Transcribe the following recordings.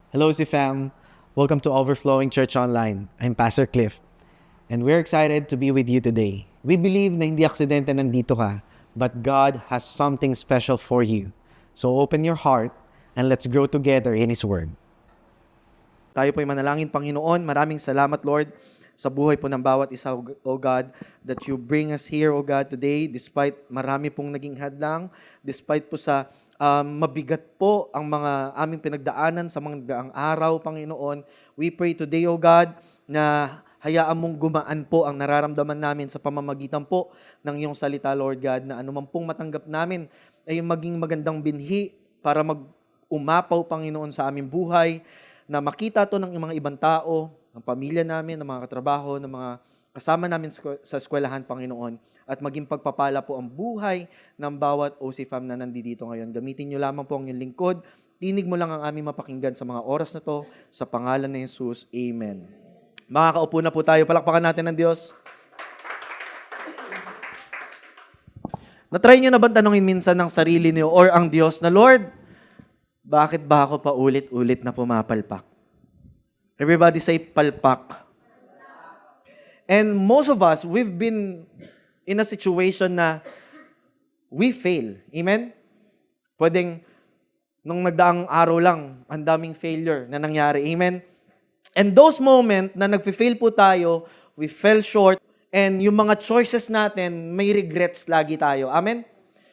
Hello, CFAM. Welcome to Overflowing Church Online. I'm Pastor Cliff, and we're excited to be with you today. We believe na hindi aksidente nandito ka, but God has something special for you. So open your heart and let's grow together in His Word. Tayo po'y manalangin, Panginoon. Maraming salamat, Lord, sa buhay po ng bawat isa, O God, that you bring us here, O God, today, despite marami pong naging hadlang, despite po sa mabigat po ang mga aming pinagdaanan sa mga daang araw, Panginoon. We pray today, O God, na hayaan mong gumaan po ang nararamdaman namin sa pamamagitan po ng iyong salita, Lord God, na anuman pong matanggap namin ay maging magandang binhi para umapaw, Panginoon, sa aming buhay, na makita to ng mga ibang tao, ng pamilya namin, ng mga katrabaho, ng mga kasama namin sa eskwelahan, Panginoon, at maging pagpapala po ang buhay ng bawat OC fam na nandito ngayon. Gamitin niyo lamang po ang inyong lingkod. Tinig mo lang ang aming mapakinggan sa mga oras na to, sa pangalan ni Jesus. Amen. Makakaupo na po tayo. Palakpakan natin ng Diyos. Natry niyo na ba tanongin minsan ng sarili niyo or ang Diyos na, Lord, bakit ba ako pa ulit-ulit na pumapalpak? Everybody say palpak. And most of us, we've been in a situation na we fail. Amen? Pwedeng nung nagdaang araw lang, ang daming failure na nangyari. Amen? And those moments na nag-fail po tayo, we fell short, and yung mga choices natin, may regrets lagi tayo. Amen?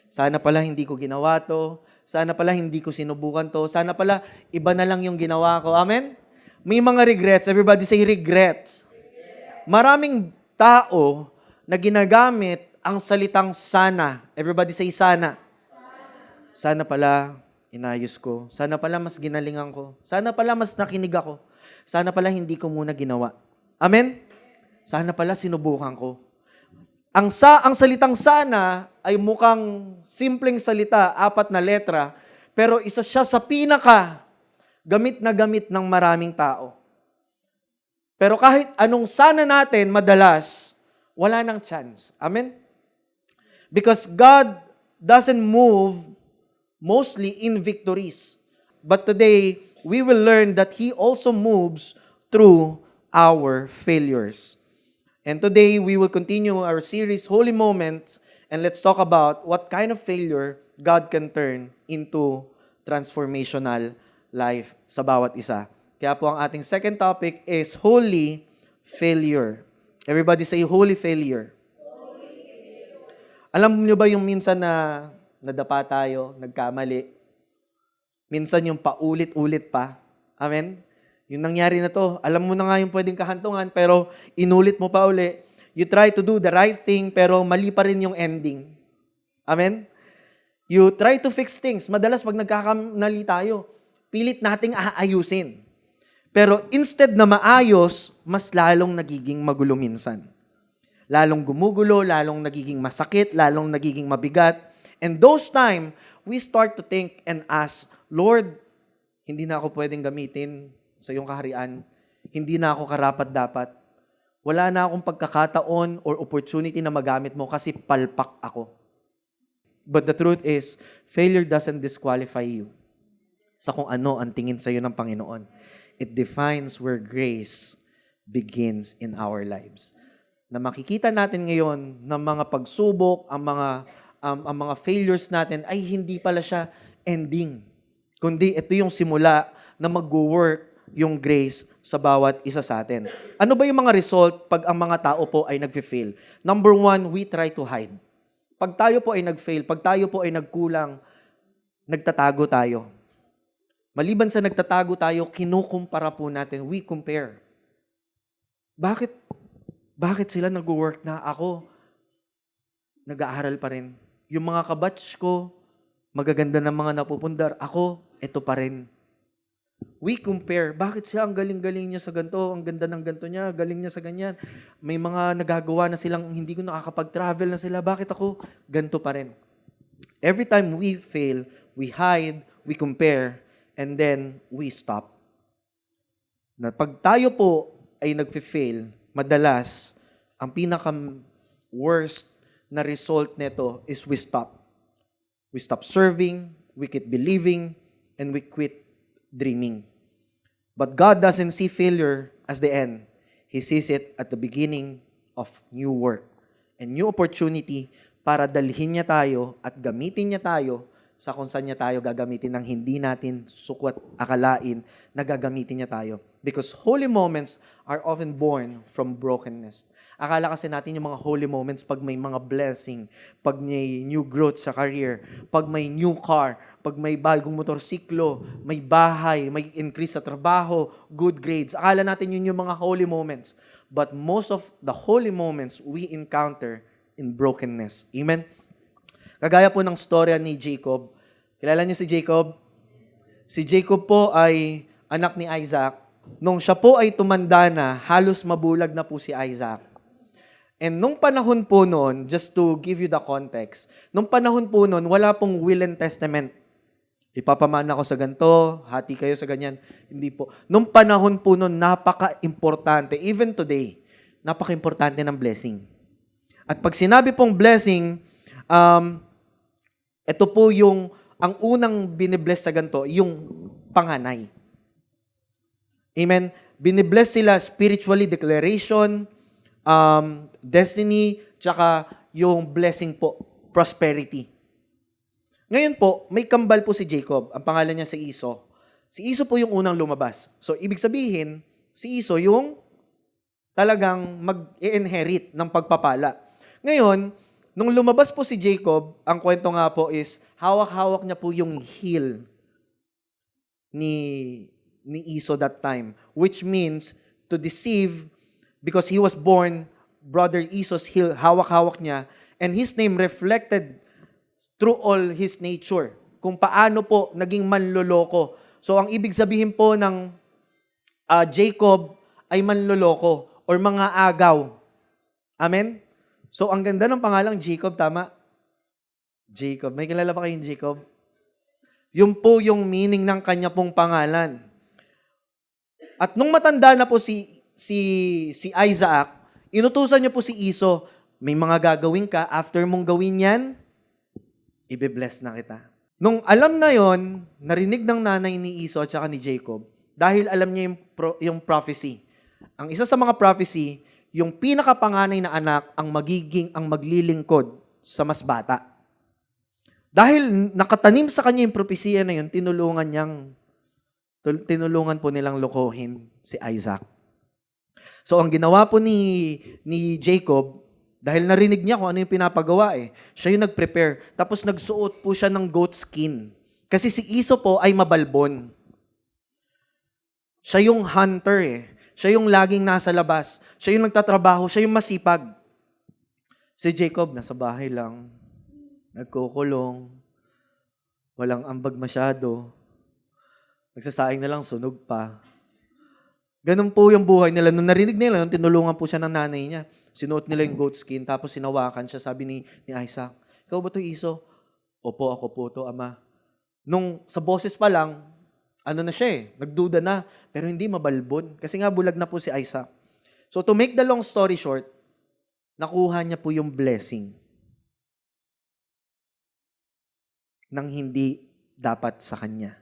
Sana pala hindi ko ginawa to. Sana pala hindi ko sinubukan to. Sana pala iba na lang yung ginawa ko. Amen? May mga regrets. Everybody say regrets. Maraming tao na ginagamit ang salitang sana. Everybody say sana. Sana pala inayos ko. Sana pala mas ginalingan ko. Sana pala mas nakinig ako. Sana pala hindi ko muna ginawa. Amen? Sana pala sinubukan ko. Ang salitang sana ay mukhang simpleng salita, 4 na letra, pero isa siya sa gamit na gamit ng maraming tao. Pero kahit anong sana natin, madalas, wala nang chance. Amen? Because God doesn't move mostly in victories. But today, we will learn that He also moves through our failures. And today, we will continue our series, Holy Moments, and let's talk about what kind of failure God can turn into transformational life sa bawat isa. Kaya po ang ating second topic is Holy Failure. Everybody say Holy Failure. Alam niyo ba yung minsan na nadapa tayo, nagkamali, minsan yung paulit-ulit pa. Amen? Yung nangyari na to, alam mo na nga yung pwedeng kahantungan, pero inulit mo pa uli. You try to do the right thing, pero mali pa rin yung ending. Amen? You try to fix things. Madalas pag nagkakamali tayo, pilit nating aayusin. Pero instead na maayos, mas lalong nagiging magulo minsan. Lalong gumugulo, lalong nagiging masakit, lalong nagiging mabigat. And those time, we start to think and ask, Lord, hindi na ako pwedeng gamitin sa iyong kaharian. Hindi na ako karapat-dapat. Wala na akong pagkakataon or opportunity na magamit mo kasi palpak ako. But the truth is, failure doesn't disqualify you sa kung ano ang tingin sa iyo ng Panginoon. It defines where grace begins in our lives. Na makikita natin ngayon na mga pagsubok, ang mga failures natin ay hindi pala siya ending. Kundi ito yung simula na mag-work yung grace sa bawat isa sa atin. Ano ba yung mga result pag ang mga tao po ay nag-fail? Number 1, we try to hide. Pag tayo po ay nag-fail, pag tayo po ay nagkulang, nagtatago tayo. Maliban sa nagtatago tayo, kinukumpara po natin, we compare. Bakit sila nag-work na ako? Nag-aaral pa rin. Yung mga kabatch ko, magaganda ng mga napupundar. Ako, ito pa rin. We compare. Bakit siya ang galing-galing niya sa ganito? Ang ganda ng ganito niya, galing niya sa ganyan. May mga nagagawa na silang hindi ko nakakapag-travel na sila. Bakit ako ganito pa rin? Every time we fail, we hide, we compare, and then we stop. Na pag tayo po ay nag-fail, madalas, ang pinaka-worst na result nito is we stop. We stop serving, we quit believing, and we quit dreaming. But God doesn't see failure as the end. He sees it at the beginning of new work and new opportunity para dalhin niya tayo at gamitin niya tayo sa kung saan niya tayo gagamitin ng hindi natin sukwat akalain na gagamitin niya tayo. Because holy moments are often born from brokenness. Akala kasi natin yung mga holy moments pag may mga blessing, pag may new growth sa career, pag may new car, pag may bagong motorsiklo, may bahay, may increase sa trabaho, good grades. Akala natin yun yung mga holy moments. But most of the holy moments we encounter in brokenness. Amen? Kagaya po ng storya ni Jacob. Kilala niyo si Jacob? Si Jacob po ay anak ni Isaac. Nung siya po ay tumanda na, halos mabulag na po si Isaac. And nung panahon po noon, just to give you the context, nung panahon po noon, wala pong will and testament. Ipapamana ko sa ganito, hati kayo sa ganyan. Hindi po. Nung panahon po noon, napaka-importante. Even today, napaka-importante ng blessing. At pag sinabi pong blessing, ito po yung, ang unang binibless sa ganito, yung panganay. Amen? Binibless sila spiritually, declaration, destiny, tsaka yung blessing po, prosperity. Ngayon po, may kambal po si Jacob. Ang pangalan niya si Esau. Si Esau po yung unang lumabas. So, ibig sabihin, si Esau yung talagang mag-inherit ng pagpapala. Ngayon, nung lumabas po si Jacob, ang kwento nga po is, hawak-hawak niya po yung heel ni Esau that time. Which means, to deceive, because he was born, brother Esau's heel, hawak-hawak niya, and his name reflected through all his nature. Kung paano po naging manloloko. So, ang ibig sabihin po ng Jacob ay manloloko or mga agaw. Amen? So, ang ganda ng pangalang Jacob, tama? Jacob. May kilala pa kayong Jacob? Yun po yung meaning ng kanya pong pangalan. At nung matanda na po si Isaac, inutusan niya po si Esau, may mga gagawin ka, after mong gawin yan, ibe-bless na kita. Nung alam na yon, narinig ng nanay ni Esau at saka ni Jacob, dahil alam niya yung prophecy. Ang isa sa mga prophecy, yung pinakapanganay na anak ang maglilingkod sa mas bata. Dahil nakatanim sa kanya yung propesya na yun, tinulungan po nilang lokohin si Isaac. So, ang ginawa po ni Jacob, dahil narinig niya kung ano yung pinapagawa siya yung nag-prepare. Tapos nagsuot po siya ng goat skin. Kasi si Esau po ay mabalbon. Siya yung hunter Siya yung laging nasa labas. Siya yung nagtatrabaho. Siya yung masipag. Si Jacob, nasa bahay lang. Nagkukulong. Walang ambag masyado. Nagsasaing na lang, sunog pa. Ganun po yung buhay nila. Nung narinig nila, tinulungan po siya ng nanay niya. Sinuot nila yung goat skin, tapos sinawakan siya. Sabi ni Isaac, ikaw ba ito, Esau? Opo, ako po ito, ama. Nung sa boses pa lang, na siya nagduda na, pero hindi mabalbon. Kasi nga bulag na po si Isaac. So to make the long story short, nakuha niya po yung blessing nang hindi dapat sa kanya.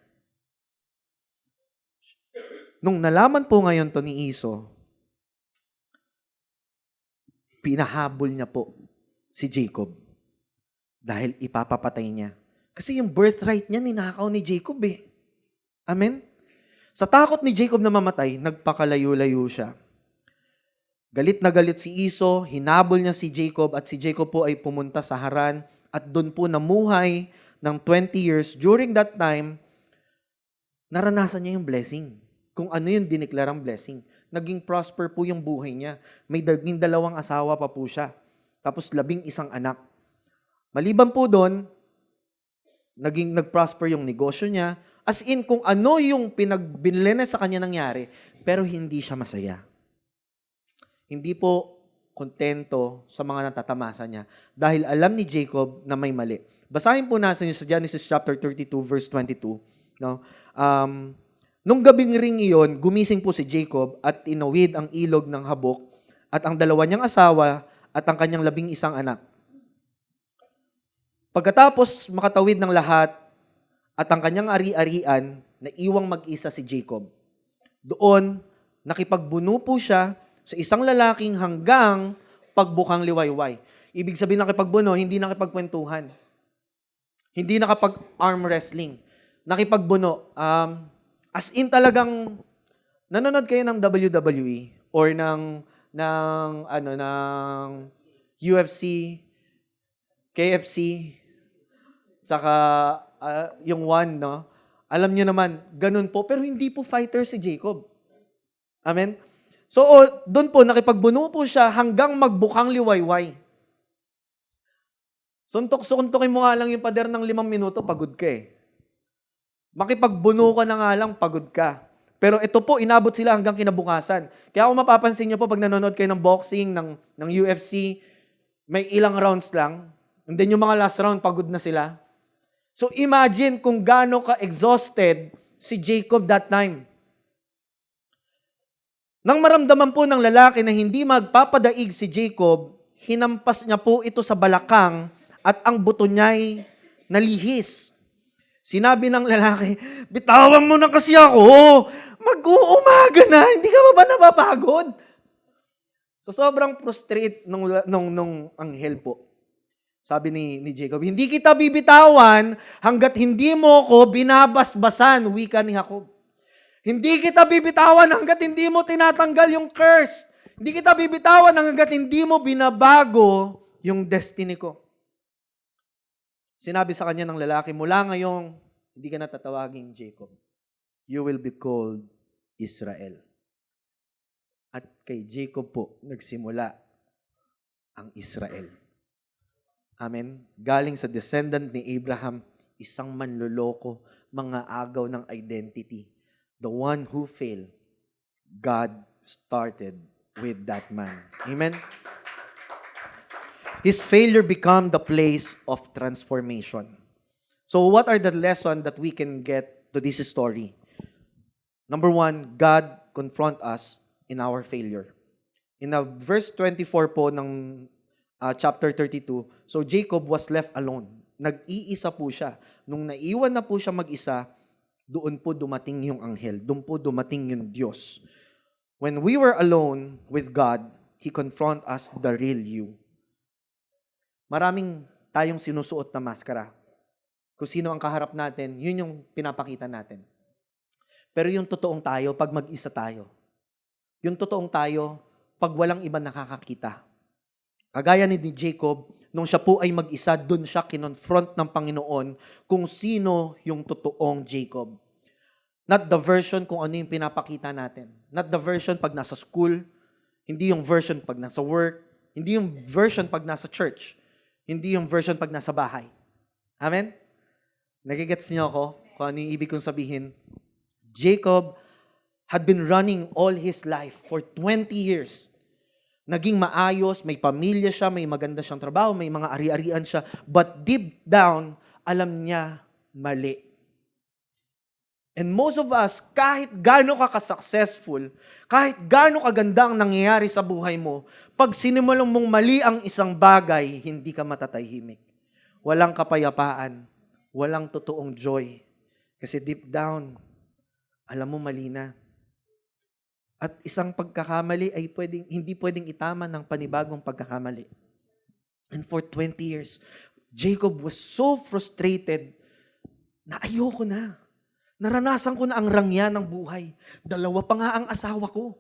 Nung nalaman po ngayon to ni Esau, pinahabol niya po si Jacob dahil ipapapatay niya. Kasi yung birthright niya, ninakaw ni Jacob Amen? Sa takot ni Jacob na mamatay, nagpakalayo-layo siya. Galit na galit si Esau, hinabol niya si Jacob at si Jacob po ay pumunta sa Haran at doon po namuhay ng 20 years. During that time, naranasan niya yung blessing. Kung ano yung dineklarang blessing. Naging prosper po yung buhay niya. May naging 2 asawa pa po siya. Tapos 11 anak. Maliban po doon, nag-prosper yung negosyo niya. As in, kung ano yung pinagbinili na sa kanya nangyari, pero hindi siya masaya. Hindi po kontento sa mga natatamasa niya dahil alam ni Jacob na may mali. Basahin po natin sa Genesis chapter 32 verse 22. No? Nung gabing ring iyon, gumising po si Jacob at tinawid ang ilog ng Habok at ang 2 niyang asawa at ang kanyang 11 anak. Pagkatapos makatawid ng lahat at ang kanyang ari-arian, naiwang mag-isa si Jacob. Doon, nakipagbuno po siya sa isang lalaking hanggang pagbukang liwayway. Ibig sabihin nakipagbuno, hindi nakipagkwentuhan. Hindi nakapag-arm wrestling. Nakipagbuno. As in talagang, nanonood kayo ng WWE or ng UFC, KFC, saka yung one, no? Alam nyo naman, ganun po. Pero hindi po fighter si Jacob. Amen? So, doon po, nakipagbuno po siya hanggang magbukang liwayway. Suntok-suntokin mo nga lang yung pader ng 5 minuto, pagod ka eh. Makipagbuno ka na nga lang, pagod ka. Pero ito po, inabot sila hanggang kinabukasan. Kaya kung mapapansin nyo po, pag nanonood kayo ng boxing, ng UFC, may ilang rounds lang. And then yung mga last round, pagod na sila. So imagine kung gaano ka-exhausted si Jacob that time. Nang maramdaman po ng lalaki na hindi magpapadaig si Jacob, hinampas niya po ito sa balakang at ang buto niya'y nalihis. Sinabi ng lalaki, bitawan mo na kasi ako. Mag-uumaga na. Hindi ka ba napapagod? So sobrang frustrate nung anghel po. Sabi ni Jacob, hindi kita bibitawan hanggat hindi mo ko binabasbasan, wika ni Jacob. Hindi kita bibitawan hanggat hindi mo tinatanggal yung curse. Hindi kita bibitawan hanggat hindi mo binabago yung destiny ko. Sinabi sa kanya ng lalaki, mula ngayong hindi ka natatawaging Jacob. You will be called Israel. At kay Jacob po nagsimula ang Israel. Amen? Galing sa descendant ni Abraham, isang manloloko, mga agaw ng identity. The one who failed, God started with that man. Amen? His failure became the place of transformation. So what are the lessons that we can get to this story? Number 1, God confront us in our failure. In verse 24 po ng chapter 32, so Jacob was left alone. Nag-iisa po siya. Nung naiwan na po siya mag-isa, doon po dumating yung anghel. Doon po dumating yung Diyos. When we were alone with God, He confront us the real you. Maraming tayong sinusuot na maskara. Kung sino ang kaharap natin, yun yung pinapakita natin. Pero yung totoong tayo, pag mag-isa tayo. Yung totoong tayo, pag walang iba nakakakita. Kagaya ni Jacob, nung siya po ay mag-isa, dun siya kinonfront ng Panginoon kung sino yung totoong Jacob. Not the version kung ano yung pinapakita natin. Not the version pag nasa school, hindi yung version pag nasa work, hindi yung version pag nasa church, hindi yung version pag nasa bahay. Amen? Nagigets niyo ako kung ano yung ibig kong sabihin? Jacob had been running all his life for 20 years. Naging maayos, may pamilya siya, may maganda siyang trabaho, may mga ari-arian siya. But deep down, alam niya, mali. And most of us, kahit gaano ka ka-successful, kahit gaano kaganda ang nangyayari sa buhay mo, pag sinimulang mong mali ang isang bagay, hindi ka matatahimik. Walang kapayapaan, walang totoong joy. Kasi deep down, alam mo mali na. At isang pagkakamali ay hindi pwedeng itama ng panibagong pagkakamali. And for 20 years, Jacob was so frustrated na ayoko na. Naranasan ko na ang rangya ng buhay. 2 pa nga ang asawa ko.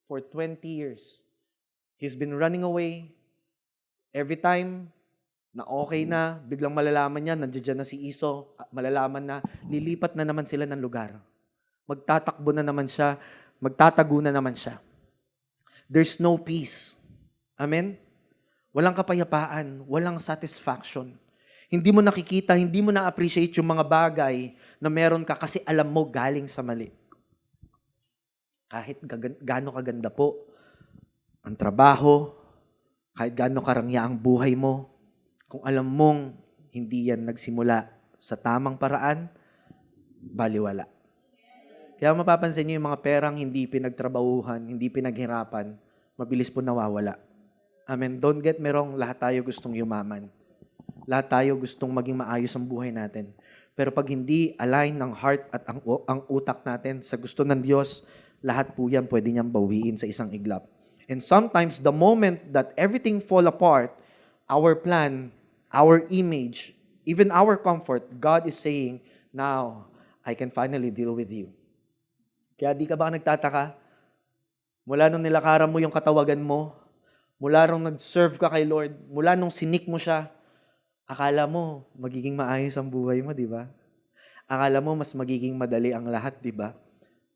For 20 years, he's been running away. Every time na okay na, biglang malalaman niya, nandiyan na si Iso, malalaman na, lilipat na naman sila ng lugar. Magtatakbo na naman siya, magtatago na naman siya. There's no peace. Amen? Walang kapayapaan, walang satisfaction. Hindi mo nakikita, hindi mo na-appreciate yung mga bagay na meron ka kasi alam mo galing sa mali. Kahit gaano kaganda po ang trabaho, kahit gaano karangya ang buhay mo, kung alam mong hindi yan nagsimula sa tamang paraan, baliwala. Kaya mapapansin niyo yung mga perang hindi pinagtrabahuhan, hindi pinaghirapan, mabilis po nawawala. Amen. Don't get me wrong, lahat tayo gustong yumaman. Lahat tayo gustong maging maayos ang buhay natin. Pero pag hindi align ng heart at ang utak natin sa gusto ng Diyos, lahat po yan pwede niyang bawiin sa isang iglap. And sometimes, the moment that everything fall apart, our plan, our image, even our comfort, God is saying, now, I can finally deal with you. Kaya di ka ba nagtataka? Mula nung nilakaran mo yung katawagan mo, mula nung nag-serve ka kay Lord, mula nung sinik mo siya, akala mo magiging maayos ang buhay mo, di ba? Akala mo mas magiging madali ang lahat, di ba?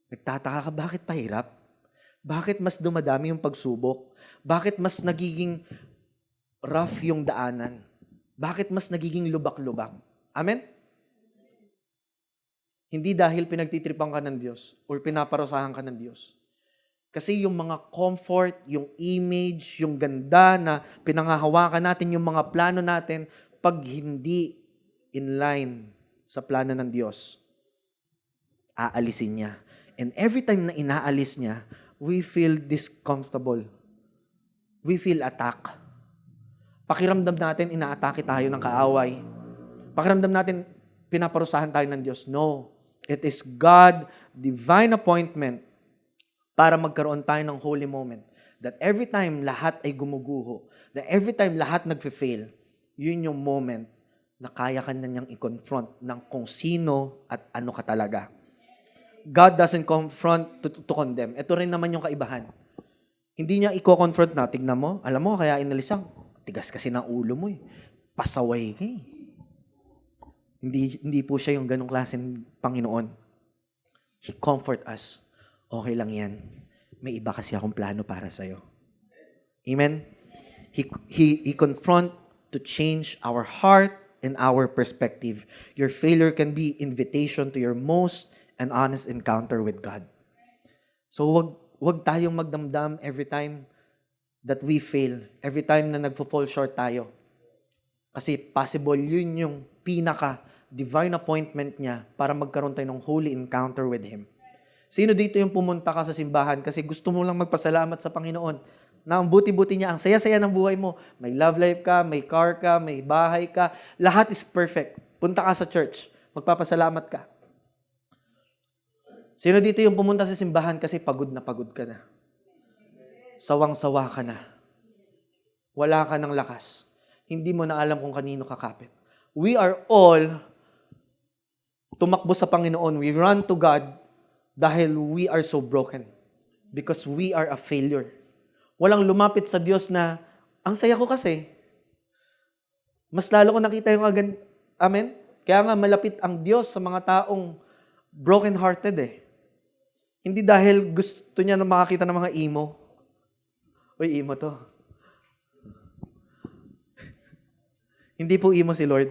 Nagtataka ka, bakit pahirap? Bakit mas dumadami yung pagsubok? Bakit mas nagiging rough yung daanan? Bakit mas nagiging lubak-lubak? Amen? Hindi dahil pinagtitripan ka ng Diyos or pinaparusahan ka ng Diyos. Kasi yung mga comfort, yung image, yung ganda na pinangahawakan natin, yung mga plano natin, pag hindi in line sa plano ng Diyos, aalisin niya. And every time na inaalis niya, we feel discomfortable. We feel attack. Pakiramdam natin, inaatake tayo ng kaaway. Pakiramdam natin, pinaparusahan tayo ng Diyos. No. It is God, divine appointment, para magkaroon tayo ng holy moment. That every time lahat ay gumuguho, that every time lahat nagfe-fail, yun yung moment na kaya ka na niyang i-confront ng kung sino at ano ka talaga. God doesn't confront to condemn. Ito rin naman yung kaibahan. Hindi niya i-confront na, tignan mo, alam mo, kaya inalisan, tigas kasi ng ulo mo eh. Pasaway ka eh. Hindi po siya yung ganong klaseng Panginoon. He comfort us. Okay lang yan. May iba kasi akong plano para sa'yo. Amen? He confront to change our heart and our perspective. Your failure can be invitation to your most and honest encounter with God. So wag tayong magdamdam every time that we fail, every time na nagfo-fall short tayo. Kasi possible yun yung divine appointment niya para magkaroon tayo ng holy encounter with Him. Sino dito yung pumunta ka sa simbahan kasi gusto mo lang magpasalamat sa Panginoon na ang buti-buti niya, ang saya-saya ng buhay mo. May love life ka, may car ka, may bahay ka. Lahat is perfect. Punta ka sa church, magpapasalamat ka. Sino dito yung pumunta sa simbahan kasi pagod ka na? Sawang-sawa ka na. Wala ka ng lakas. Hindi mo na alam kung kanino kakapit. We are all tumakbo sa Panginoon. We run to God dahil we are so broken. Because we are a failure. Walang lumapit sa Diyos na, ang saya ko kasi. Mas lalo ko nakita yung agad. Amen? Kaya nga malapit ang Diyos sa mga taong broken-hearted eh. Hindi dahil gusto niya na makakita ng mga emo. Uy, emo to. Hindi po emo si Lord.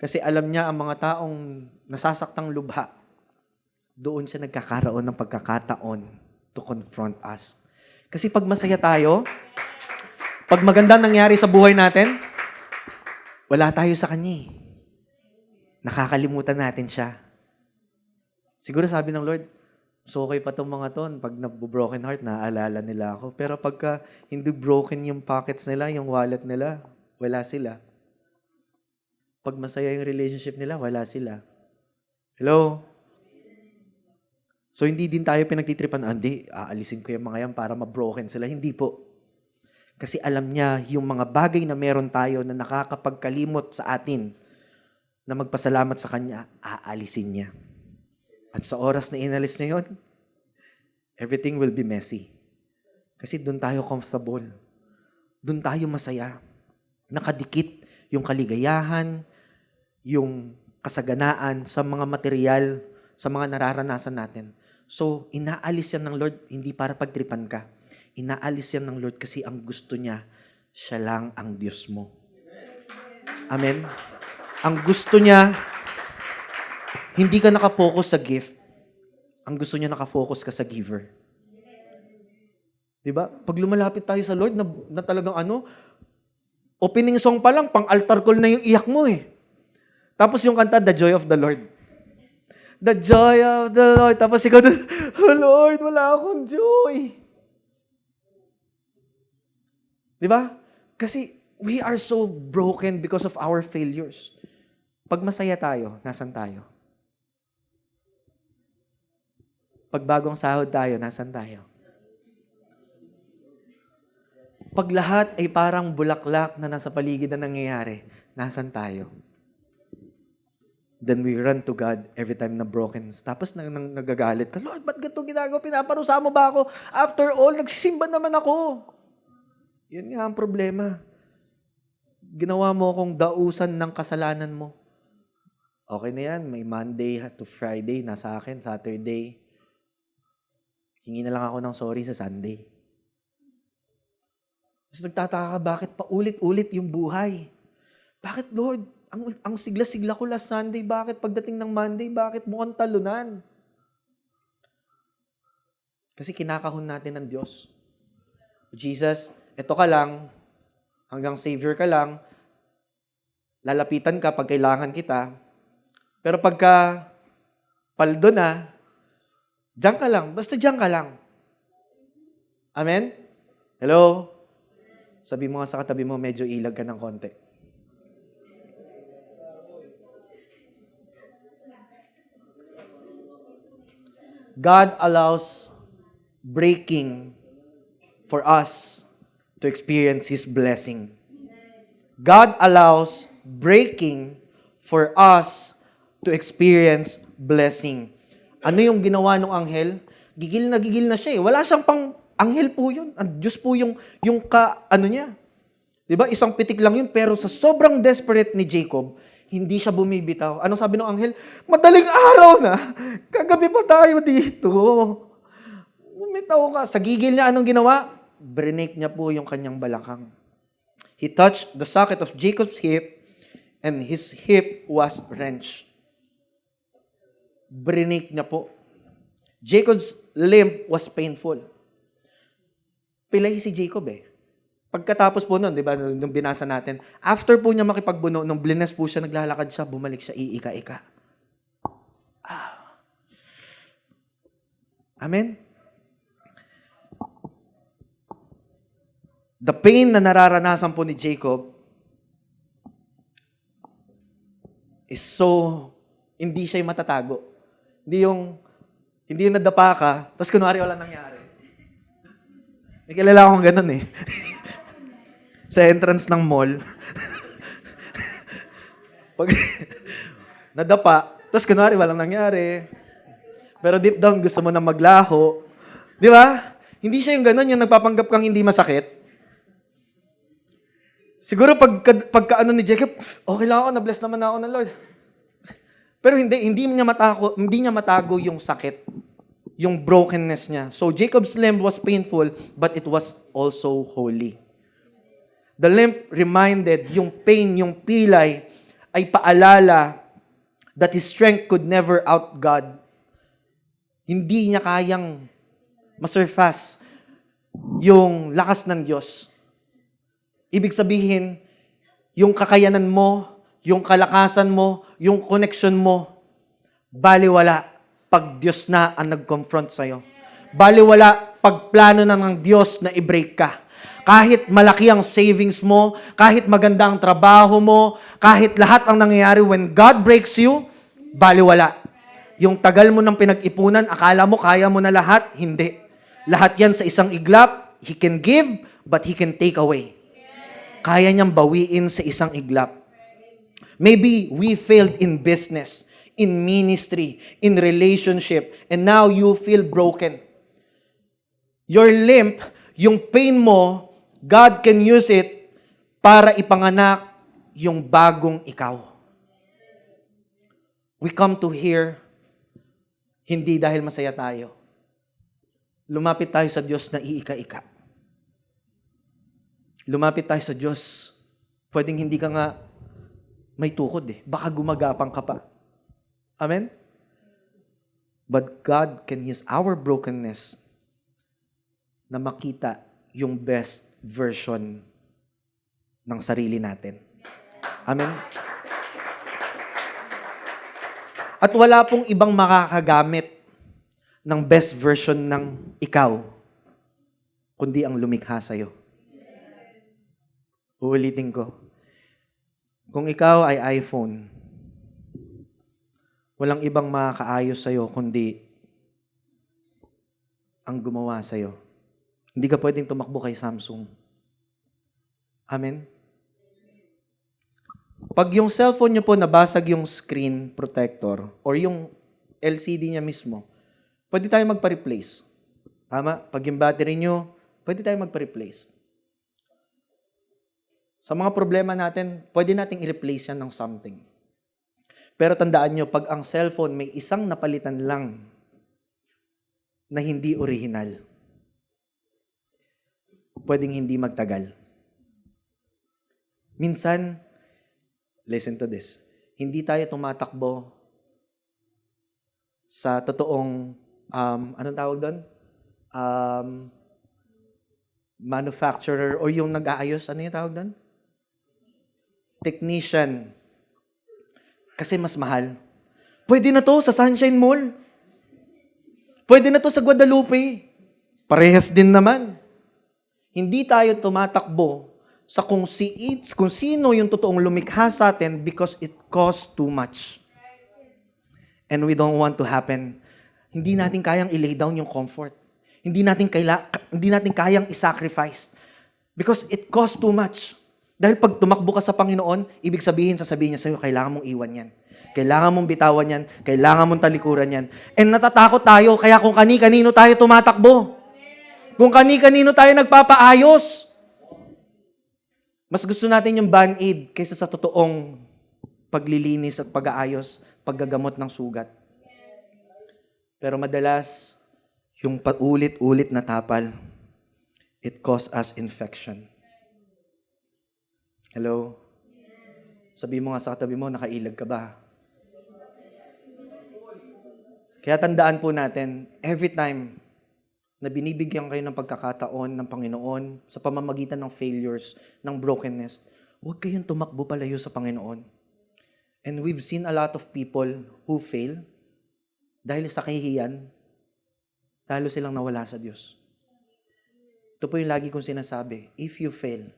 Kasi alam niya ang mga taong nasasaktang lubha. Doon siya nagkakaroon ng pagkakataon to confront us. Kasi pag masaya tayo, pag maganda nangyari sa buhay natin, wala tayo sa Kanya. Nakakalimutan natin siya. Siguro sabi ng Lord, so okay pa itong mga to. Pag nag-broken heart, naaalala nila ako. Pero pagka hindi broken yung pockets nila, yung wallet nila, wala sila. Pag masaya yung relationship nila, wala sila. Hello? So, hindi din tayo pinagtitripan, hindi, aalisin ko yung mga yan para ma-broken sila. Hindi po. Kasi alam niya yung mga bagay na meron tayo na nakakapagkalimot sa atin na magpasalamat sa Kanya, aalisin niya. At sa oras na inalis niya yun, everything will be messy. Kasi doon tayo comfortable. Doon tayo masaya. Nakadikit yung kaligayahan, yung kasaganaan sa mga material, sa mga nararanasan natin. So, inaalis yan ng Lord, hindi para pagtripan ka. Inaalis yan ng Lord kasi ang gusto niya, siya lang ang Diyos mo. Amen? Ang gusto niya, hindi ka nakafocus sa gift. Ang gusto niya nakafocus ka sa giver. Diba? Pag lumalapit tayo sa Lord, na talagang opening song pa lang, pang-altar call na yung iyak mo eh. Tapos yung kanta, The Joy of the Lord. The joy of the Lord. Tapos ikaw doon, oh Lord, wala akong joy. Diba? Kasi we are so broken because of our failures. Pag masaya tayo, nasan tayo? Pag bagong sahod tayo, nasan tayo? Pag lahat ay parang bulaklak na nasa paligid na nangyayari, nasan tayo? Then we run to God every time na broken. Tapos nagagalit ka, Lord, ba't ganito ginagawa? Pinaparusa mo ba ako? After all, nagsisimba naman ako. Yun nga ang problema. Ginawa mo akong dausan ng kasalanan mo. Okay na yan, may Monday to Friday, nasa akin, Saturday. Hingi na lang ako ng sorry sa Sunday. Tapos nagtataka ka, bakit paulit-ulit yung buhay? Bakit, Lord? Ang sigla-sigla ko last Sunday, bakit pagdating ng Monday, bakit mukhang talunan? Kasi kinakahon natin ng Diyos. Jesus, eto ka lang, hanggang Savior ka lang, lalapitan ka pag kailangan kita, pero pagka paldo na, diyan ka lang, basta diyan ka lang. Amen? Hello? Sabi mo nga sa katabi mo, medyo ilag ka ng konti. God allows breaking for us to experience His blessing. God allows breaking for us to experience blessing. Ano yung ginawa ng anghel? Gigil na siya eh. Wala siyang pang anghel po yun. Ang Diyos po yung niya. Diba? Isang pitik lang yun. Pero sa sobrang desperate ni Jacob, hindi siya bumibitaw. Anong sabi ng anghel? Madaling araw na. Kagabi pa tayo dito. Bumitaw ka. Sa gigil niya, anong ginawa? Brinake niya po yung kanyang balakang. He touched the socket of Jacob's hip and his hip was wrenched. Brinake niya po. Jacob's limp was painful. Pilay si Jacob eh. Pagkatapos po nun, di ba, nung binasa natin, after po niya makipagbuno, nung blines po siya, naglalakad siya, bumalik siya, iika-ika. Amen? The pain na nararanasan po ni Jacob is so, hindi siya yung matatago. Hindi yung nadapa ka, tapos kunwari wala nangyari. May kilala akong ganun eh. Sa entrance ng mall. Pag nadapa, tapos kunwari walang nangyari. Pero deep down, gusto mo na maglaho. Di ba? Hindi siya yung ganun, yung nagpapanggap kang hindi masakit. Siguro pagka ano ni Jacob, okay lang ako, na-bless naman ako ng Lord. Pero hindi niya matago yung sakit, yung brokenness niya. So Jacob's limp was painful, but it was also holy. The limp reminded, yung pain, yung pilay, ay paalala that his strength could never out God. Hindi niya kayang masurpass yung lakas ng Diyos. Ibig sabihin, yung kakayanan mo, yung kalakasan mo, yung connection mo, baliwala pag Diyos na ang nag-confront sa'yo. Baliwala pag plano na ng Diyos na i-break ka. Kahit malaki ang savings mo, kahit maganda ang trabaho mo, kahit lahat ang nangyayari, when God breaks you, baliwala. Yung tagal mo ng pinag-ipunan, akala mo kaya mo na lahat, hindi. Lahat yan sa isang iglap, He can give, but He can take away. Kaya niyang bawiin sa isang iglap. Maybe we failed in business, in ministry, in relationship, and now you feel broken. Your limp, yung pain mo, God can use it para ipanganak yung bagong ikaw. We come to here hindi dahil masaya tayo. Lumapit tayo sa Diyos na iika-ika. Lumapit tayo sa Diyos. Pwedeng hindi ka nga may tukod eh. Baka gumagapang ka pa. Amen? But God can use our brokenness na makita yung best version ng sarili natin. Amen? At wala pong ibang makakagamit ng best version ng ikaw, kundi ang lumikha sa'yo. Uulitin ko. Kung ikaw ay iPhone, Walang ibang makakaayos sa'yo kundi ang gumawa sa'yo. Hindi ka pwedeng tumakbo kay Samsung. Amen? Pag yung cellphone nyo po nabasag yung screen protector or yung LCD niya mismo, pwede tayo magpa-replace. Tama? Pag yung battery nyo, pwede tayo magpa-replace. Sa mga problema natin, pwede nating i-replace yan ng something. Pero tandaan nyo, pag ang cellphone may isang napalitan lang na hindi original, pwedeng hindi magtagal. Minsan, listen to this, hindi tayo tumatakbo sa totoong, anong tawag doon? Manufacturer o yung nag-aayos, ano yung tawag doon? Technician. Kasi mas mahal. Pwede na to sa Sunshine Mall. Pwede na to sa Guadalupe. Parehas din naman. Hindi tayo tumatakbo sa kung sino yung totoong lumikha sa atin because it costs too much. And we don't want to happen. Hindi natin kayang i-lay down yung comfort. Hindi natin kayang i-sacrifice because it costs too much. Dahil pag tumakbo ka sa Panginoon, ibig sabihin, sasabihin niya sa'yo, kailangan mong iwan yan. Kailangan mong bitawan yan. Kailangan mong talikuran yan. And natatakot tayo, kaya kung kani-kanino tayo tumatakbo. Kung kani-kanino tayo nagpapaayos. Mas gusto natin yung band-aid kaysa sa totoong paglilinis at pag-aayos, paggagamot ng sugat. Pero madalas, yung paulit-ulit na tapal, it causes us infection. Hello? Sabi mo nga sa katabi mo, nakailag ka ba? Kaya tandaan po natin, every time na binibigyan kayo ng pagkakataon ng Panginoon sa pamamagitan ng failures, ng brokenness, huwag kayong tumakbo palayo sa Panginoon. And we've seen a lot of people who fail dahil sa kahihiyan, lalo silang nawala sa Diyos. Ito po yung lagi kong sinasabi, if you fail,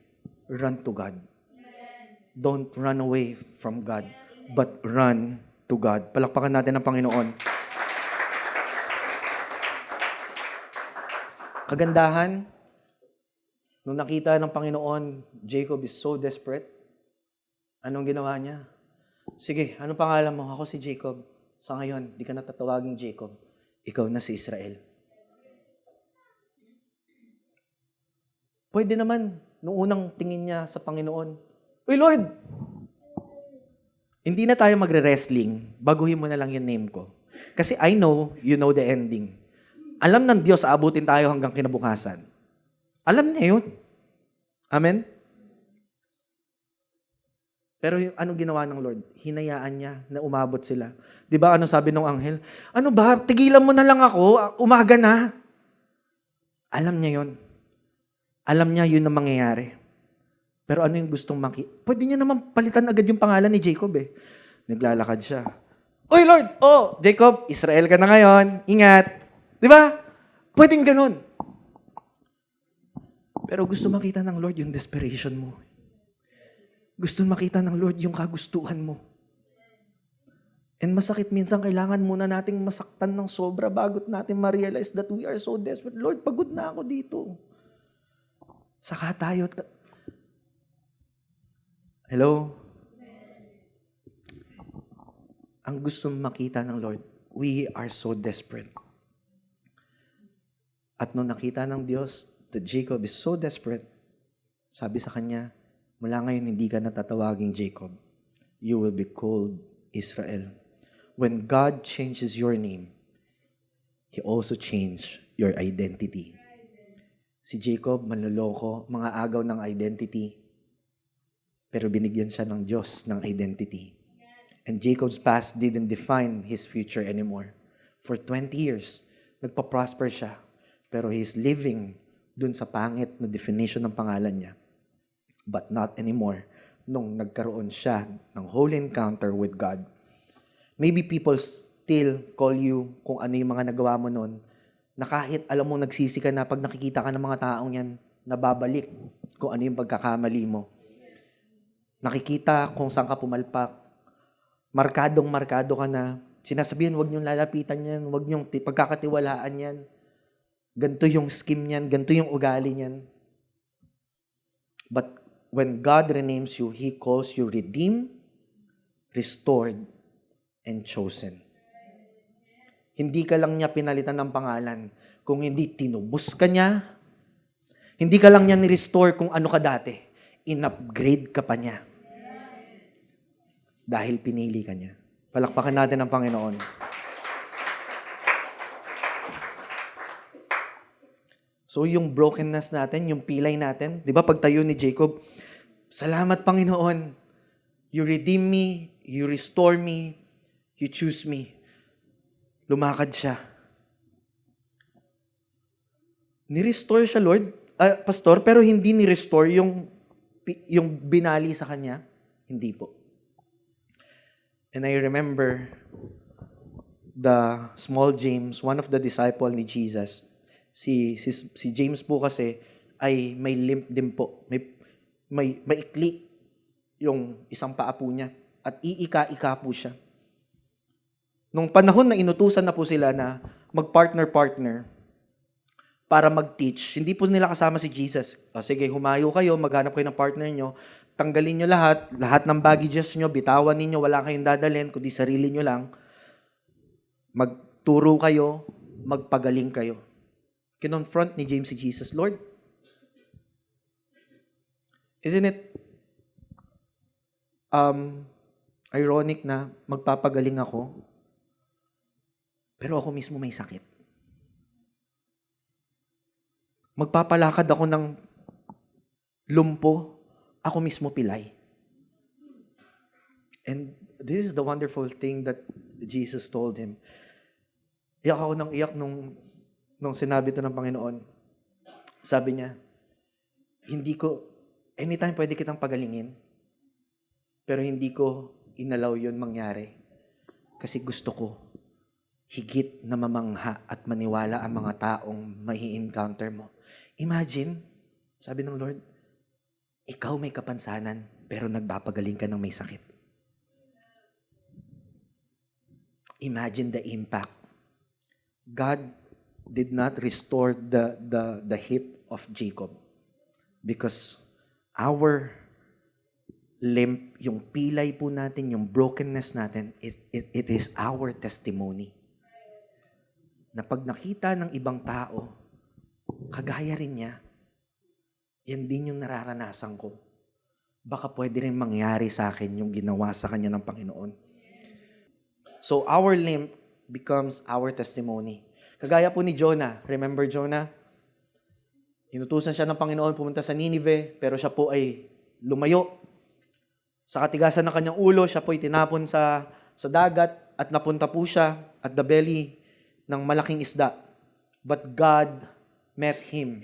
run to God. Don't run away from God, but run to God. Palakpakan natin ang Panginoon. Kagandahan, nung nakita ng Panginoon, Jacob is so desperate. Anong ginawa niya? Sige, anong pangalan mo? Ako si Jacob. Sa ngayon, di ka natatawaging Jacob. Ikaw na si Israel. Pwede naman, nung unang tingin niya sa Panginoon, Uy Lord, hindi na tayo magre-wrestling. Baguhin mo na lang yung name ko. Kasi I know, you know the ending. Alam ng Diyos, aabutin tayo hanggang kinabukasan. Alam niya yun. Amen? Pero yung anong ginawa ng Lord? Hinayaan niya na umabot sila. Di ba ano sabi ng anghel? Ano ba? Tigilan mo na lang ako. Umaga na. Alam niya yun. Alam niya yun ang mangyayari. Pero ano yung gustong Pwede niya naman palitan agad yung pangalan ni Jacob eh. Naglalakad siya. Uy Lord! Oh, Jacob, Israel ka na ngayon. Ingat. Di ba? Pwedeng ganun. Pero gusto makita ng Lord yung desperation mo. Gusto makita ng Lord yung kagustuhan mo. And masakit minsan, kailangan muna nating masaktan ng sobra bago natin ma-realize that we are so desperate. Lord, pagod na ako dito. Saka tayo. Hello? Ang gusto makita ng Lord, we are so desperate. At nung nakita ng Diyos that Jacob is so desperate, sabi sa kanya, mula ngayon hindi ka natatawaging Jacob. You will be called Israel. When God changes your name, He also changed your identity. Si Jacob, manloloko, mga agaw ng identity, pero binigyan siya ng Diyos ng identity. And Jacob's past didn't define his future anymore. For 20 years, nagpa-prosper siya. Pero he's living dun sa pangit na definition ng pangalan niya. But not anymore nung nagkaroon siya ng holy encounter with God. Maybe people still call you kung ano yung mga nagawa mo nun, na kahit alam mo nagsisi ka na pag nakikita ka ng mga taong yan, nababalik kung ano yung pagkakamali mo. Nakikita kung saan ka pumalpak. Markadong-markado ka na. Sinasabihan, huwag niyong lalapitan yan, huwag niyong pagkakatiwalaan yan. Ganito yung scheme niyan, ganito yung ugali niyan. But when God renames you, He calls you redeemed, restored, and chosen. Hindi ka lang niya pinalitan ng pangalan. Kung hindi, tinubos ka niya. Hindi ka lang niya ni-restore kung ano ka dati. In-upgrade ka pa niya. Dahil pinili ka niya. Palakpakan natin ang Panginoon. So yung brokenness natin, yung pilay natin, di ba pagtayo ni Jacob, salamat Panginoon, you redeem me, you restore me, you choose me. Lumakad siya. Ni-restore siya, Lord, Pastor, pero hindi ni-restore yung binali sa kanya. Hindi po. And I remember the small James, one of the disciple ni Jesus. Si James po kasi ay may limp din po. May ikli yung isang paa po niya. At iika-ika po siya. Nung panahon na inutusan na po sila na mag-partner-partner para mag-teach, hindi po nila kasama si Jesus. O, sige, humayo kayo, maghanap kayo ng partner nyo, tanggalin nyo lahat ng baggages nyo, bitawan ninyo, wala kayong dadalhin, kundi sarili nyo lang. Magturo kayo, magpagaling kayo. Kinonfront ni James si Jesus, Lord, isn't it ironic na magpapagaling ako, pero ako mismo may sakit? Magpapalakad ako ng lumpo, ako mismo pilay. And this is the wonderful thing that Jesus told him. Iyak ako ng iyak nung sinabi ito ng Panginoon. Sabi niya, anytime pwede kitang pagalingin, pero hindi ko inalaw yun mangyari. Kasi gusto ko higit na mamangha at maniwala ang mga taong mai-encounter mo. Imagine, sabi ng Lord, ikaw may kapansanan, pero nagpapagaling ka ng may sakit. Imagine the impact. God did not restore the hip of Jacob because our limp, yung pilay po natin, yung brokenness natin, it is our testimony. Na pag nakita ng ibang tao, kagaya rin niya, yan din yung nararanasan ko. Baka pwede rin mangyari sa akin yung ginawa sa kanya ng Panginoon. So our limp becomes our testimony. Kagaya po ni Jonah. Remember Jonah? Inutusan siya ng Panginoon pumunta sa Nineveh, pero siya po ay lumayo. Sa katigasan ng kanyang ulo, siya po ay tinapon sa dagat at napunta po siya at the belly ng malaking isda. But God met him.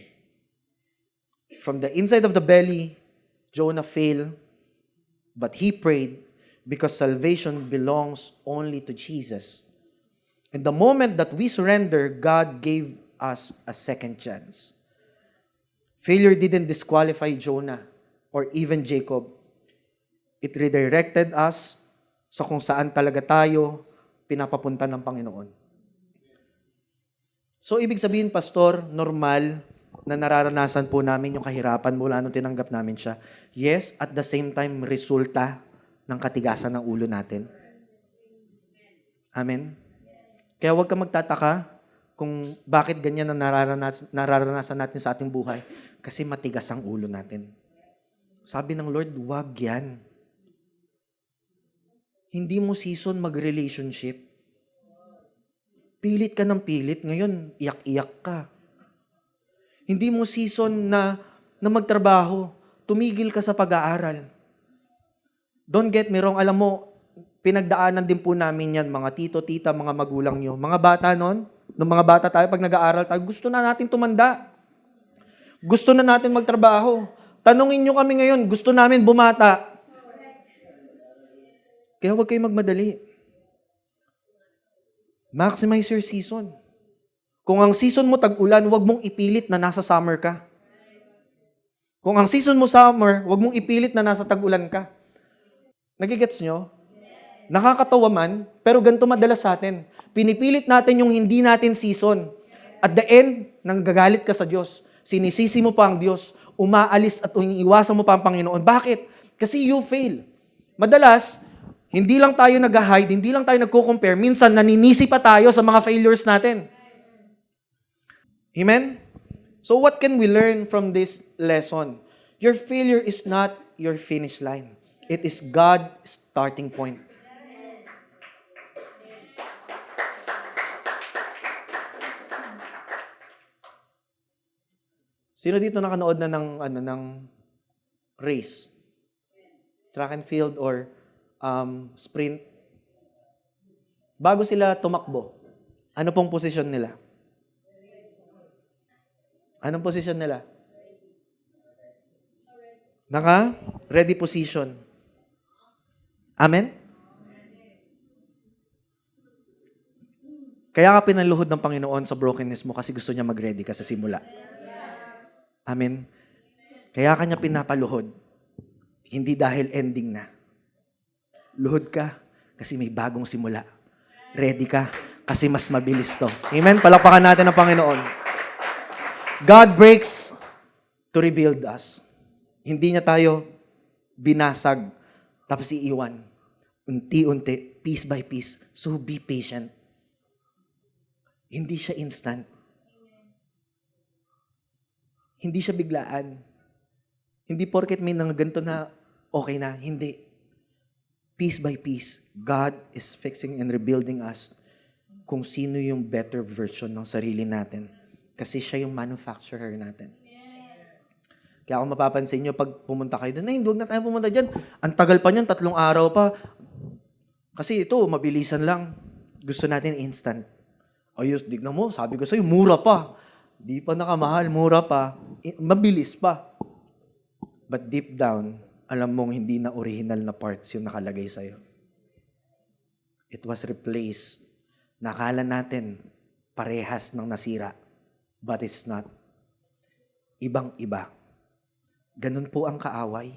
From the inside of the belly, Jonah failed, but he prayed because salvation belongs only to Jesus. And the moment that we surrender, God gave us a second chance. Failure didn't disqualify Jonah or even Jacob. It redirected us sa kung saan talaga tayo pinapapunta ng Panginoon. So, ibig sabihin, Pastor, normal na nararanasan po namin yung kahirapan mula nung tinanggap namin siya. Yes, at the same time, resulta ng katigasan ng ulo natin. Amen? Kaya huwag ka magtataka kung bakit ganyan na nararanasan natin sa ating buhay. Kasi matigas ang ulo natin. Sabi ng Lord, wag yan. Hindi mo season mag-relationship. Pilit ka ng pilit, ngayon iyak-iyak ka. Hindi mo season na magtrabaho, tumigil ka sa pag-aaral. Don't get me wrong, alam mo, pinagdaanan din po namin yan, mga tito, tita, mga magulang nyo. Mga bata noon, nung mga bata tayo, pag nag-aaral tayo, gusto na natin tumanda. Gusto na natin magtrabaho. Tanungin nyo kami ngayon, gusto namin bumata. Kaya huwag kayong magmadali. Maximize your season. Kung ang season mo tag-ulan, huwag mong ipilit na nasa summer ka. Kung ang season mo summer, huwag mong ipilit na nasa tag-ulan ka. Nagigets nyo? Nakakatawa man, pero ganito madalas sa atin. Pinipilit natin yung hindi natin season. At the end, nanggagalit ka sa Diyos. Sinisisi mo pa ang Diyos. Umaalis at iniiwasan mo pa ang Panginoon. Bakit? Kasi you fail. Madalas, hindi lang tayo nag-hide, hindi lang tayo nagko-compare. Minsan, naninisi pa tayo sa mga failures natin. Amen? So what can we learn from this lesson? Your failure is not your finish line. It is God's starting point. Sino dito nakanood na ng race? Track and field or sprint? Bago sila tumakbo, ano pong posisyon nila? Anong posisyon nila? Ready position. Amen? Kaya ka pinaluhod ng Panginoon sa brokenness mo kasi gusto niya mag-ready ka sa simula. Amen? Kaya ka niya pinapaluhod. Hindi dahil ending na. Luhod ka kasi may bagong simula. Ready ka kasi mas mabilis to. Amen? Palakpakan natin ang Panginoon. God breaks to rebuild us. Hindi niya tayo binasag tapos iiwan. Unti-unti, piece by piece. So be patient. Hindi siya instant. Hindi siya biglaan. Hindi porket may nang ganito na okay na. Hindi. Piece by piece, God is fixing and rebuilding us kung sino yung better version ng sarili natin. Kasi siya yung manufacturer natin. Kaya kung mapapansin nyo, pag pumunta kayo doon, huwag na tayo pumunta dyan. Ang tagal pa niyan, 3 araw pa. Kasi ito, mabilisan lang. Gusto natin instant. Ayos, dignan mo, sabi ko sa'yo, mura pa. Di pa nakamahal, mura pa. Mabilis pa. But deep down, alam mong hindi na original na parts yung nakalagay sa'yo. It was replaced. Nakala natin, parehas ng nasira. But it's not. Ibang-iba. Ganun po ang kaaway.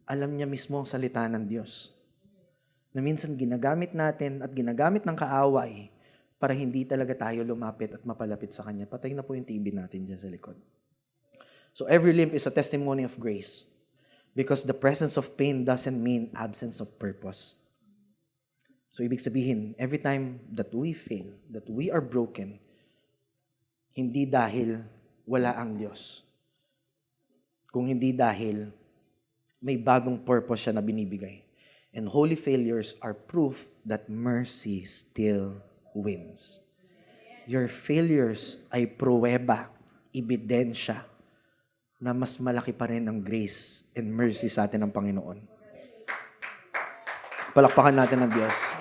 Alam niya mismo ang salita ng Diyos. Na minsan ginagamit natin at ginagamit ng kaaway para hindi talaga tayo lumapit at mapalapit sa Kanya. Patay na po yung TV natin dyan sa likod. So every limp is a testimony of grace. Because the presence of pain doesn't mean absence of purpose. So ibig sabihin, every time that we fail, that we are broken, hindi dahil wala ang Diyos. Kung hindi dahil may bagong purpose siya na binibigay. And holy failures are proof that mercy still wins. Your failures ay pruweba, ebidensya, na mas malaki pa rin ang grace and mercy sa atin ng Panginoon. Palakpakan natin ang Diyos.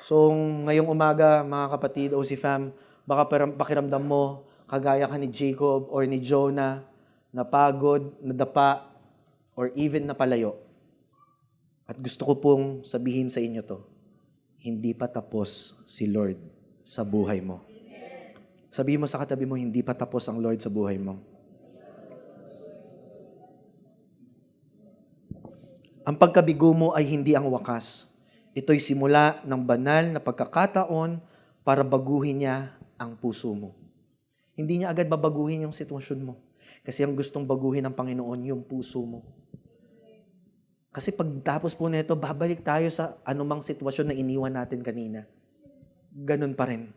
So, ngayong umaga, mga kapatid, OC Fam, baka pakiramdam mo, kagaya ka ni Jacob or ni Jonah, napagod, nadapa, or even napalayo. At gusto ko pong sabihin sa inyo to, hindi pa tapos si Lord sa buhay mo. Sabihin mo sa katabi mo, hindi pa tapos ang Lord sa buhay mo. Ang pagkabigo mo ay hindi ang wakas. Ito'y simula ng banal na pagkakataon para baguhin niya ang puso mo. Hindi niya agad babaguhin yung sitwasyon mo. Kasi ang gustong baguhin ng Panginoon, yung puso mo. Kasi pagtapos po nito, babalik tayo sa anumang sitwasyon na iniwan natin kanina. Ganun pa rin.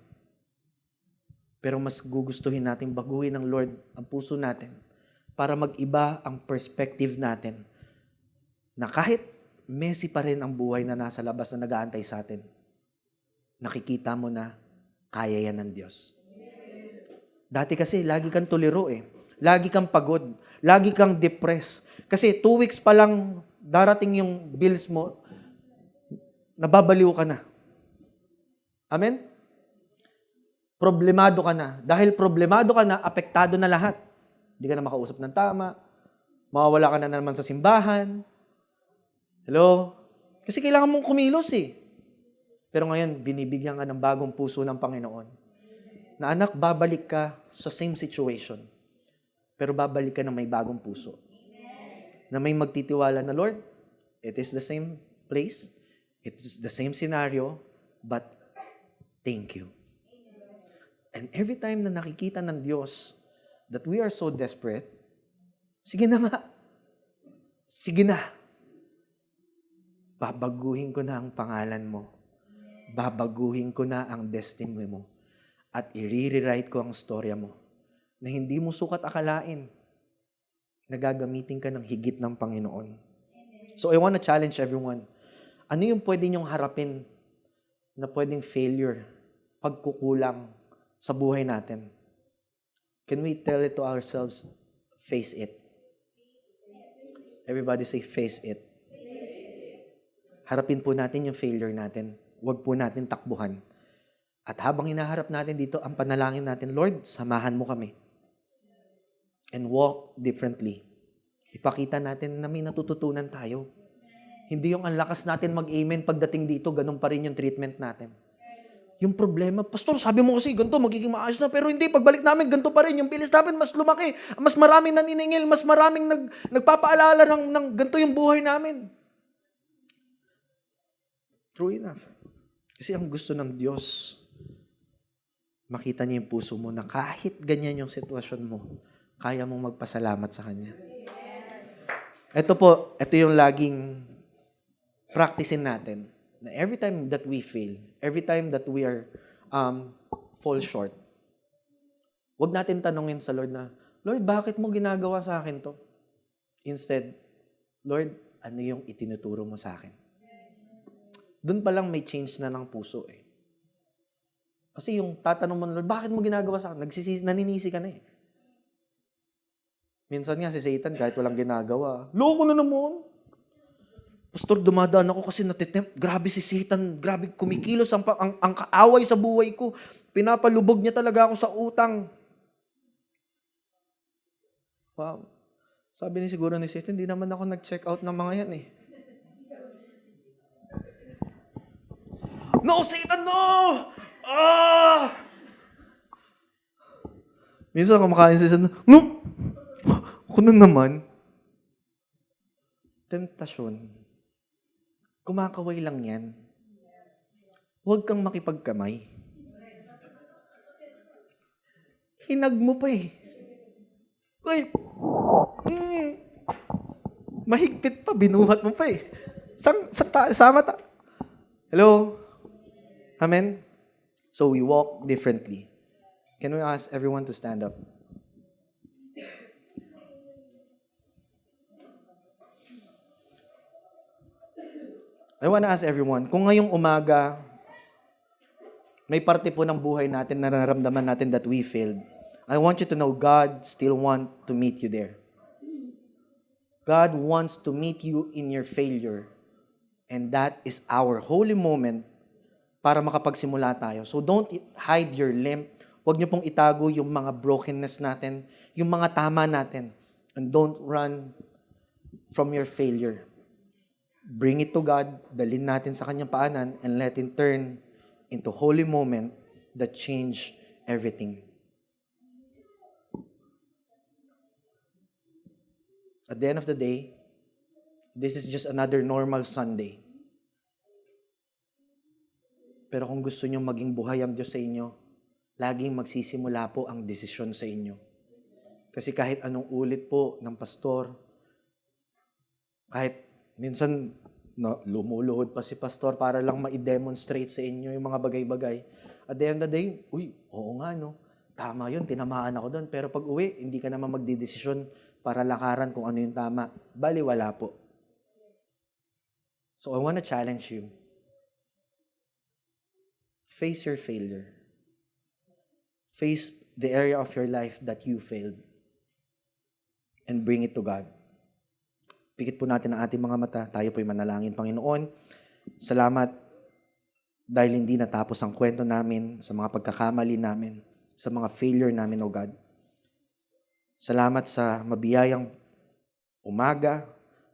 Pero mas gugustuhin natin baguhin ng Lord ang puso natin para mag-iba ang perspective natin. Na kahit messy pa rin ang buhay na nasa labas na nag-aantay sa atin, nakikita mo na kaya yan ng Diyos. Dati kasi, lagi kang tuliro eh. Lagi kang pagod. Lagi kang depressed. Kasi 2 weeks pa lang darating yung bills mo, nababaliw ka na. Amen? Problemado ka na. Dahil problemado ka na, apektado na lahat. Hindi ka na makausap ng tama. Mawawala ka na naman sa simbahan. Hello? Kasi kailangan mong kumilos eh. Pero ngayon, binibigyan ka ng bagong puso ng Panginoon. Na anak, babalik ka sa same situation. Pero babalik ka ng may bagong puso. na may magtitiwala na, Lord, it is the same place, it is the same scenario, but thank you. And every time na nakikita ng Diyos that we are so desperate, sige na nga. Sige na. Babaguhin ko na ang pangalan mo. Babaguhin ko na ang destiny mo. At i-rewrite ko ang storya mo na hindi mo sukat akalain na gagamitin ka ng higit ng Panginoon. So I want to challenge everyone. Ano yung pwede niyong harapin na pwedeng failure, pagkukulang sa buhay natin? Can we tell it to ourselves? Face it. Everybody say, face it. Harapin po natin yung failure natin. Huwag po natin takbuhan. At habang hinaharap natin dito, ang panalangin natin, Lord, samahan mo kami. And walk differently. Ipakita natin na may natututunan tayo. Hindi yung ang lakas natin mag-amen pagdating dito, ganun pa rin yung treatment natin. Yung problema, Pastor, sabi mo kasi ganito, magiging maayos na, pero hindi, pagbalik namin, ganito pa rin. Yung bilis namin, mas lumaki. Mas maraming naniningil, mas maraming nagpapaalala ng ganito yung buhay namin. True enough. Kasi ang gusto ng Diyos, makita niya yung puso mo na kahit ganyan yung sitwasyon mo, kaya mong magpasalamat sa Kanya. Ito yung laging practicein natin. Na every time that we fail, every time that we are fall short, wag natin tanungin sa Lord na, Lord, bakit mo ginagawa sa akin to? Instead, Lord, ano yung itinuturo mo sa akin? Doon pa lang may change na ng puso eh. Kasi yung tatanong mo, Lord, bakit mo ginagawa sa akin? Naninisi ka na eh. Minsan nga si Satan, kahit walang ginagawa, loko na naman. Pastor, dumadaan ako kasi natitempt. Grabe si Satan, grabe kumikilos ang kaaway sa buhay ko. Pinapalubog niya talaga ako sa utang. Wow. Sabi ni siguro ni Satan, hindi naman ako nag-check out ng mga yan eh. No, Satan, no! Ah! Minsan kumakain si Satan, no! Ako na naman. Tentasyon. Kumakaway lang yan. Huwag kang makipagkamay. Hinag mo pa eh. Uy! Mahigpit pa, binuhat mo pa eh. Sa mata. Hello? Amen? So we walk differently. Can we ask everyone to stand up? I want to ask everyone, kung ngayong umaga, may parte po ng buhay natin na nararamdaman natin that we failed, I want you to know God still want to meet you there. God wants to meet you in your failure. And that is our holy moment para makapagsimula tayo. So don't hide your limp. Huwag niyo pong itago yung mga brokenness natin, yung mga tama natin. And don't run from your failure. Bring it to God, dalhin natin sa Kanyang paanan, and let it turn into holy moment that change everything. At the end of the day, this is just another normal Sunday. Pero kung gusto nyo maging buhay ang Diyos sa inyo, laging magsisimula po ang desisyon sa inyo. Kasi kahit anong ulit po ng pastor, kahit minsan lumuluhod pa si pastor para lang ma-demonstrate sa inyo yung mga bagay-bagay. At the end of the day, oo nga no, tama yun, tinamaan ako doon. Pero pag uwi, hindi ka naman magdidesisyon para lakaran kung ano yung tama. Bali, wala po. So I want to challenge you. Face your failure. Face the area of your life that you failed. And bring it to God. Pikit po natin ang ating mga mata. Tayo po'y manalangin, Panginoon. Salamat dahil hindi natapos ang kwento namin sa mga pagkakamali namin, sa mga failure namin, O God. Salamat sa mabiyayang umaga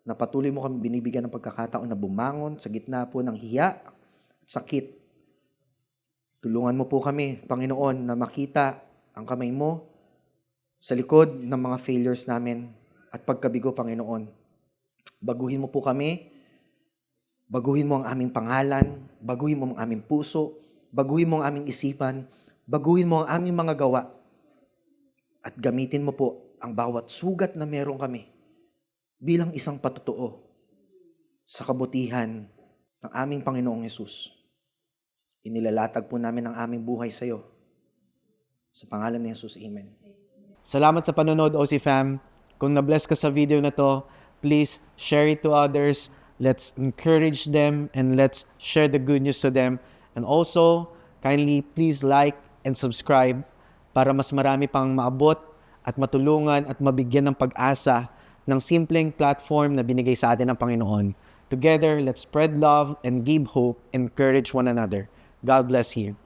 na patuloy mo kami binibigyan ng pagkakataon na bumangon sa gitna po ng hiya at sakit. Tulungan mo po kami, Panginoon, na makita ang kamay mo sa likod ng mga failures namin at pagkabigo, Panginoon. Baguhin mo po kami. Baguhin mo ang aming pangalan. Baguhin mo ang aming puso. Baguhin mo ang aming isipan. Baguhin mo ang aming mga gawa. At gamitin mo po ang bawat sugat na meron kami bilang isang patutuo sa kabutihan ng aming Panginoong Hesus. Inilalatag po namin ang aming buhay sa iyo. Sa pangalan ni Jesus, Amen. Salamat sa panonood, OC Fam. Kung na-bless ka sa video na to, please share it to others. Let's encourage them and let's share the good news to them. And also, kindly please like and subscribe para mas marami pang maabot at matulungan at mabigyan ng pag-asa ng simpleng platform na binigay sa atin ng Panginoon. Together, let's spread love and give hope, encourage one another. God bless you.